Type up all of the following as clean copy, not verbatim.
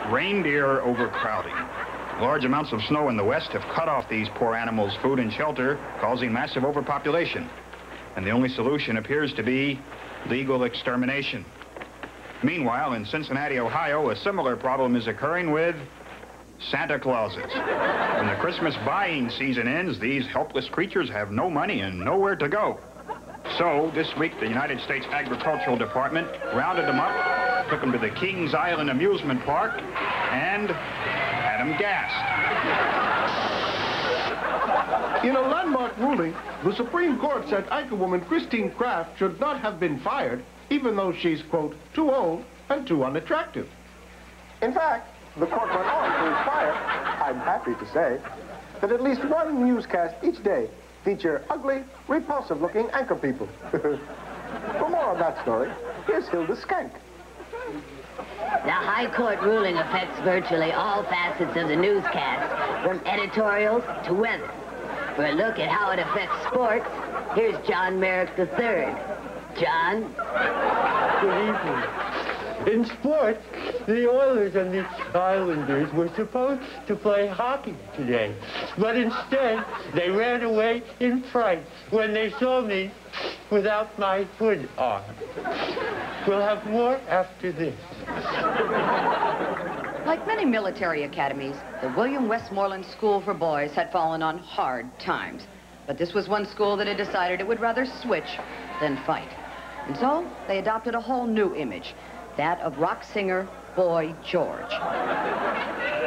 Reindeer overcrowding. Large amounts of snow in the west have cut off these poor animals' food and shelter, causing massive overpopulation. And the only solution appears to be legal extermination. Meanwhile, in Cincinnati, Ohio, a similar problem is occurring with Santa Clauses. When the Christmas buying season ends, these helpless creatures have no money and nowhere to go. So, this week, the United States Agricultural Department rounded them up, took them to the Kings Island Amusement Park, and had them gassed. In a landmark ruling, the Supreme Court said anchorwoman Christine Kraft should not have been fired, even though she's, quote, too old and too unattractive. In fact, the court went on to inspire, I'm happy to say, that at least one newscast each day feature ugly, repulsive-looking anchor people. For more on that story, here's Hilda Skank. The High Court ruling affects virtually all facets of the newscast, from editorials to weather. For a look at how it affects sports, here's John Merrick III. John? Good evening. In sports, the Oilers and the Islanders were supposed to play hockey today, but instead they ran away in fright when they saw me without my hood on. We'll have more after this. Like many military academies, the William Westmoreland School for Boys had fallen on hard times. But this was one school that had decided it would rather switch than fight. And so they adopted a whole new image, that of rock singer Boy George.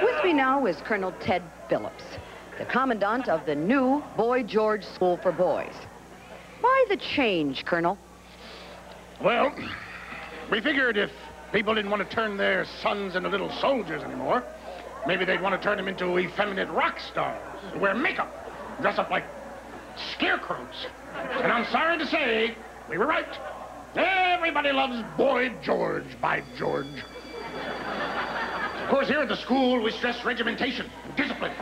With me now is Colonel Ted Phillips, the commandant of the new Boy George School for Boys. Why the change, Colonel? Well, we figured if people didn't want to turn their sons into little soldiers anymore, maybe they'd want to turn them into effeminate rock stars, wear makeup, dress up like scarecrows. And I'm sorry to say, we were right. Everybody loves Boy George, by George. Of course, here at the school, we stress regimentation and discipline.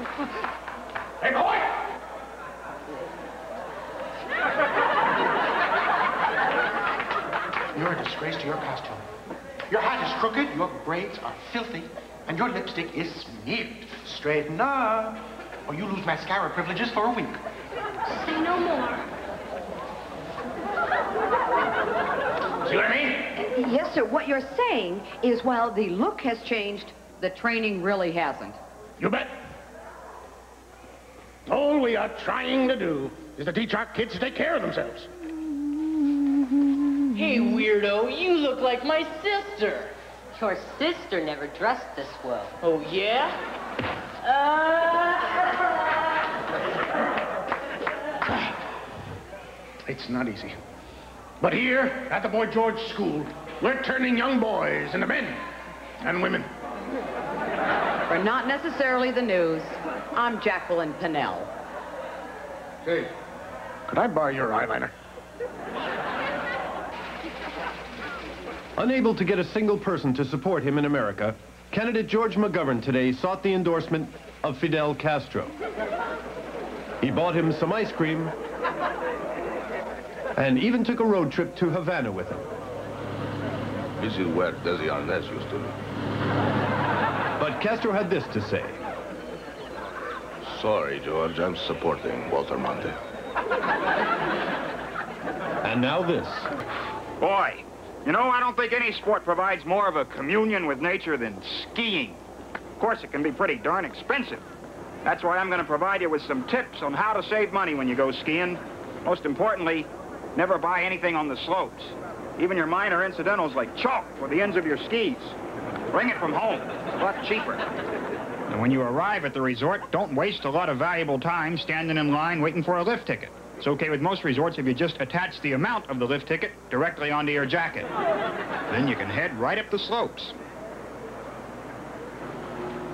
Hey, boy! You're a disgrace to your costume. Your hat is crooked, your braids are filthy, and your lipstick is smeared. Straighten up, or you lose mascara privileges for a week. Say no more. See what I mean? Yes, sir. What you're saying is while the look has changed, the training really hasn't. You bet. All we are trying to do is to teach our kids to take care of themselves. Hey, weirdo, you look like my sister. Your sister never dressed this well. Oh, yeah? It's not easy. But here, at the Boy George School, we're turning young boys into men and women. For not necessarily the news, I'm Jacqueline Pinnell. Hey, could I borrow your eyeliner? Unable to get a single person to support him in America, candidate George McGovern today sought the endorsement of Fidel Castro. He bought him some ice cream and even took a road trip to Havana with him. This is where Desi Arnaz used to live. But Castro had this to say. Sorry, George, I'm supporting Walter Monte. And now this. Boy, you know, I don't think any sport provides more of a communion with nature than skiing. Of course, it can be pretty darn expensive. That's why I'm going to provide you with some tips on how to save money when you go skiing. Most importantly, never buy anything on the slopes. Even your minor incidentals like chalk for the ends of your skis. Bring it from home. It's a lot cheaper. And when you arrive at the resort, don't waste a lot of valuable time standing in line waiting for a lift ticket. It's okay with most resorts if you just attach the amount of the lift ticket directly onto your jacket. Then you can head right up the slopes.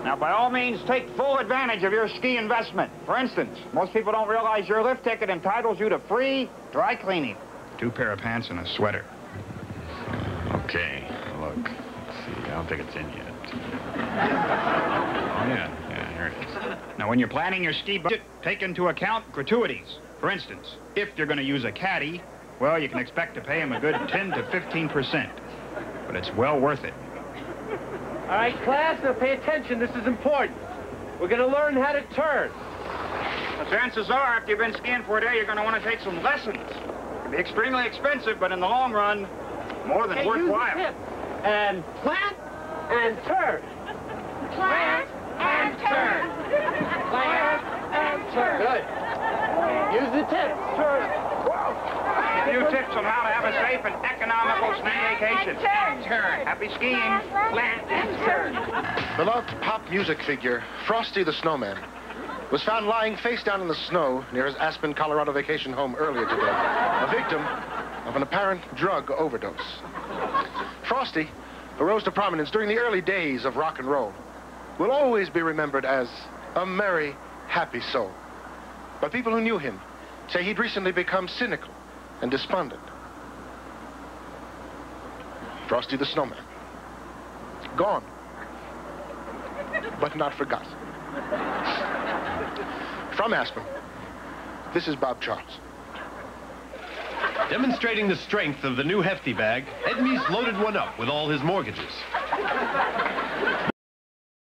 Now, by all means, take full advantage of your ski investment. For instance, most people don't realize your lift ticket entitles you to free dry cleaning. 2 pair of pants and a sweater. Okay, look. Let's see, I don't think it's in yet. Oh, yeah, here it is. Now, when you're planning your ski budget, take into account gratuities. For instance, if you're going to use a caddy, well, you can expect to pay him a good 10 to 15%. But it's well worth it. All right, class, now pay attention. This is important. We're going to learn how to turn. The chances are, after you've been skiing for a day, you're going to want to take some lessons. It'll be extremely expensive, but in the long run, more than worthwhile. Use the tip. And plant and turn. Plant and turn. Plant and turn. Good. Use the tip. Turn. A few tips on how to have a safe and economical ski vacation. Turn. Happy skiing. Plant and turn. Beloved pop music figure, Frosty the Snowman, was found lying face down in the snow near his Aspen, Colorado vacation home earlier today, a victim of an apparent drug overdose. Frosty, who rose to prominence during the early days of rock and roll, will always be remembered as a merry, happy soul. But people who knew him say he'd recently become cynical and despondent. Frosty the Snowman. Gone, but not forgotten. From Aspen, this is Bob Charles. Demonstrating the strength of the new Hefty bag, Edmy's loaded one up with all his mortgages.